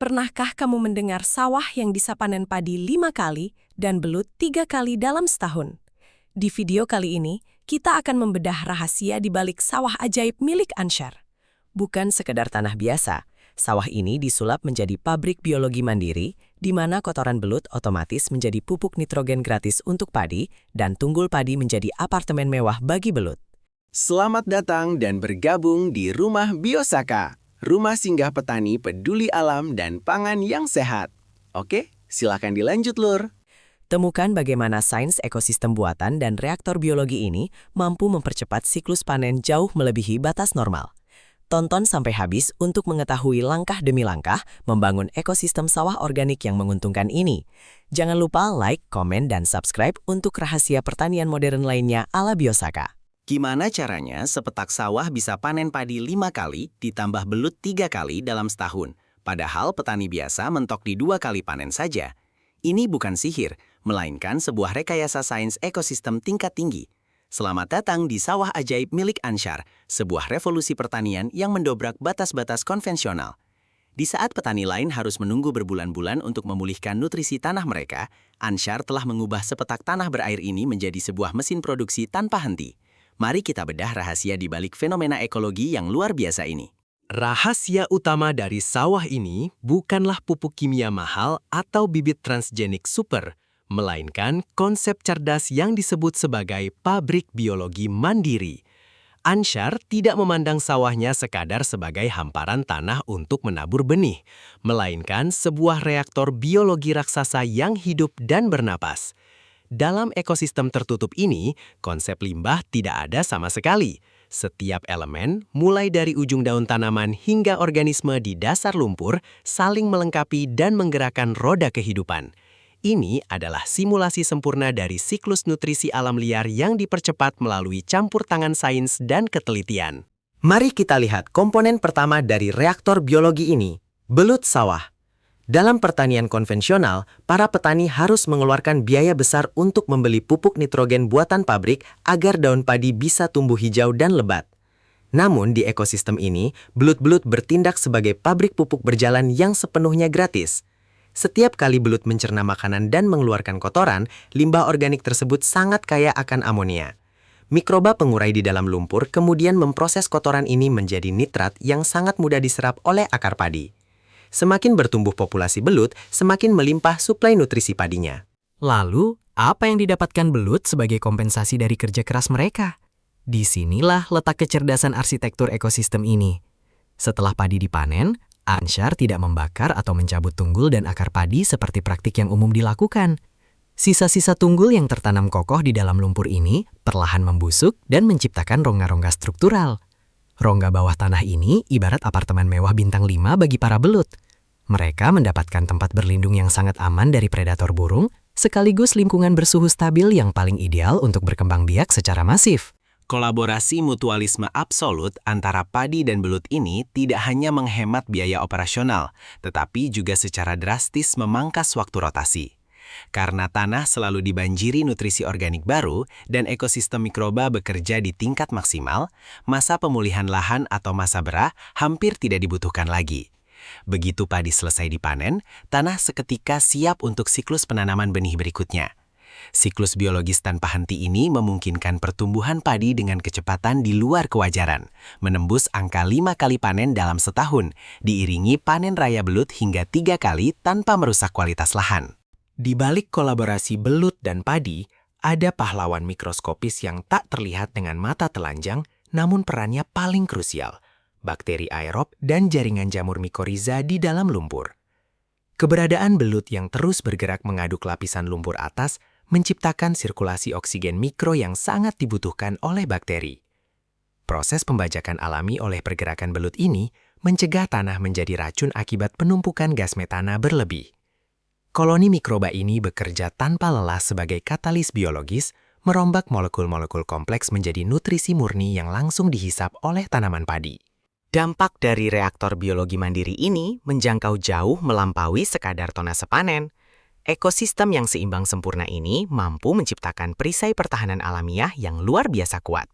Pernahkah kamu mendengar sawah yang bisa panen padi 5 kali dan belut 3 kali dalam setahun? Di video kali ini, kita akan membedah rahasia di balik sawah ajaib milik Ansyar. Bukan sekedar tanah biasa, sawah ini disulap menjadi pabrik biologi mandiri, di mana kotoran belut otomatis menjadi pupuk nitrogen gratis untuk padi, dan tunggul padi menjadi apartemen mewah bagi belut. Selamat datang dan bergabung di Rumah Biosaka, rumah singgah petani peduli alam dan pangan yang sehat. Oke, silakan dilanjut, Lur. Temukan bagaimana sains ekosistem buatan dan reaktor biologi ini mampu mempercepat siklus panen jauh melebihi batas normal. Tonton sampai habis untuk mengetahui langkah demi langkah membangun ekosistem sawah organik yang menguntungkan ini. Jangan lupa like, komen, dan subscribe untuk rahasia pertanian modern lainnya ala Biosaka. Gimana caranya sepetak sawah bisa panen padi 5 kali ditambah belut 3 kali dalam setahun? Padahal petani biasa mentok di 2 kali panen saja. Ini bukan sihir, melainkan sebuah rekayasa sains ekosistem tingkat tinggi. Selamat datang di Sawah Ajaib milik Ansyar, sebuah revolusi pertanian yang mendobrak batas-batas konvensional. Di saat petani lain harus menunggu berbulan-bulan untuk memulihkan nutrisi tanah mereka, Ansyar telah mengubah sepetak tanah berair ini menjadi sebuah mesin produksi tanpa henti. Mari kita bedah rahasia di balik fenomena ekologi yang luar biasa ini. Rahasia utama dari sawah ini bukanlah pupuk kimia mahal atau bibit transgenik super, melainkan konsep cerdas yang disebut sebagai pabrik biologi mandiri. Ansyar tidak memandang sawahnya sekadar sebagai hamparan tanah untuk menabur benih, melainkan sebuah reaktor biologi raksasa yang hidup dan bernapas. Dalam ekosistem tertutup ini, konsep limbah tidak ada sama sekali. Setiap elemen, mulai dari ujung daun tanaman hingga organisme di dasar lumpur, saling melengkapi dan menggerakkan roda kehidupan. Ini adalah simulasi sempurna dari siklus nutrisi alam liar yang dipercepat melalui campur tangan sains dan ketelitian. Mari kita lihat komponen pertama dari reaktor biologi ini, belut sawah. Dalam pertanian konvensional, para petani harus mengeluarkan biaya besar untuk membeli pupuk nitrogen buatan pabrik agar daun padi bisa tumbuh hijau dan lebat. Namun di ekosistem ini, belut-belut bertindak sebagai pabrik pupuk berjalan yang sepenuhnya gratis. Setiap kali belut mencerna makanan dan mengeluarkan kotoran, limbah organik tersebut sangat kaya akan amonia. Mikroba pengurai di dalam lumpur kemudian memproses kotoran ini menjadi nitrat yang sangat mudah diserap oleh akar padi. Semakin bertumbuh populasi belut, semakin melimpah suplai nutrisi padinya. Lalu, apa yang didapatkan belut sebagai kompensasi dari kerja keras mereka? Disinilah letak kecerdasan arsitektur ekosistem ini. Setelah padi dipanen, Ansyar tidak membakar atau mencabut tunggul dan akar padi seperti praktik yang umum dilakukan. Sisa-sisa tunggul yang tertanam kokoh di dalam lumpur ini perlahan membusuk dan menciptakan rongga-rongga struktural. Rongga bawah tanah ini ibarat apartemen mewah bintang 5 bagi para belut. Mereka mendapatkan tempat berlindung yang sangat aman dari predator burung, sekaligus lingkungan bersuhu stabil yang paling ideal untuk berkembang biak secara masif. Kolaborasi mutualisme absolut antara padi dan belut ini tidak hanya menghemat biaya operasional, tetapi juga secara drastis memangkas waktu rotasi. Karena tanah selalu dibanjiri nutrisi organik baru dan ekosistem mikroba bekerja di tingkat maksimal, masa pemulihan lahan atau masa berah hampir tidak dibutuhkan lagi. Begitu padi selesai dipanen, tanah seketika siap untuk siklus penanaman benih berikutnya. Siklus biologis tanpa henti ini memungkinkan pertumbuhan padi dengan kecepatan di luar kewajaran, menembus angka 5 kali panen dalam setahun, diiringi panen raya belut hingga 3 kali tanpa merusak kualitas lahan. Di balik kolaborasi belut dan padi, ada pahlawan mikroskopis yang tak terlihat dengan mata telanjang, namun perannya paling krusial, bakteri aerob dan jaringan jamur mikoriza di dalam lumpur. Keberadaan belut yang terus bergerak mengaduk lapisan lumpur atas menciptakan sirkulasi oksigen mikro yang sangat dibutuhkan oleh bakteri. Proses pembajakan alami oleh pergerakan belut ini mencegah tanah menjadi racun akibat penumpukan gas metana berlebih. Koloni mikroba ini bekerja tanpa lelah sebagai katalis biologis, merombak molekul-molekul kompleks menjadi nutrisi murni yang langsung dihisap oleh tanaman padi. Dampak dari reaktor biologi mandiri ini menjangkau jauh melampaui sekadar tonase panen. Ekosistem yang seimbang sempurna ini mampu menciptakan perisai pertahanan alamiah yang luar biasa kuat.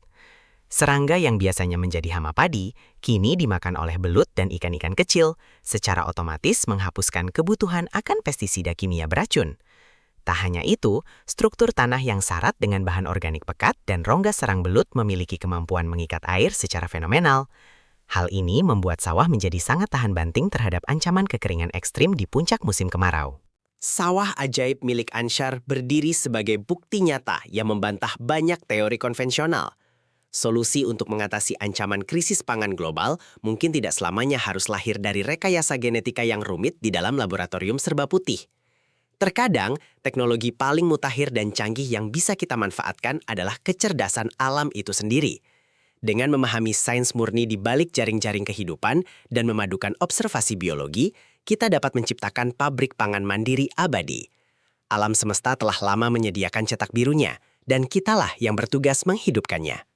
Serangga yang biasanya menjadi hama padi, kini dimakan oleh belut dan ikan-ikan kecil, secara otomatis menghapuskan kebutuhan akan pestisida kimia beracun. Tak hanya itu, struktur tanah yang syarat dengan bahan organik pekat dan rongga serang belut memiliki kemampuan mengikat air secara fenomenal. Hal ini membuat sawah menjadi sangat tahan banting terhadap ancaman kekeringan ekstrim di puncak musim kemarau. Sawah ajaib milik Anshar berdiri sebagai bukti nyata yang membantah banyak teori konvensional. Solusi untuk mengatasi ancaman krisis pangan global mungkin tidak selamanya harus lahir dari rekayasa genetika yang rumit di dalam laboratorium serba putih. Terkadang, teknologi paling mutakhir dan canggih yang bisa kita manfaatkan adalah kecerdasan alam itu sendiri. Dengan memahami sains murni di balik jaring-jaring kehidupan dan memadukan observasi biologi, kita dapat menciptakan pabrik pangan mandiri abadi. Alam semesta telah lama menyediakan cetak birunya, dan kitalah yang bertugas menghidupkannya.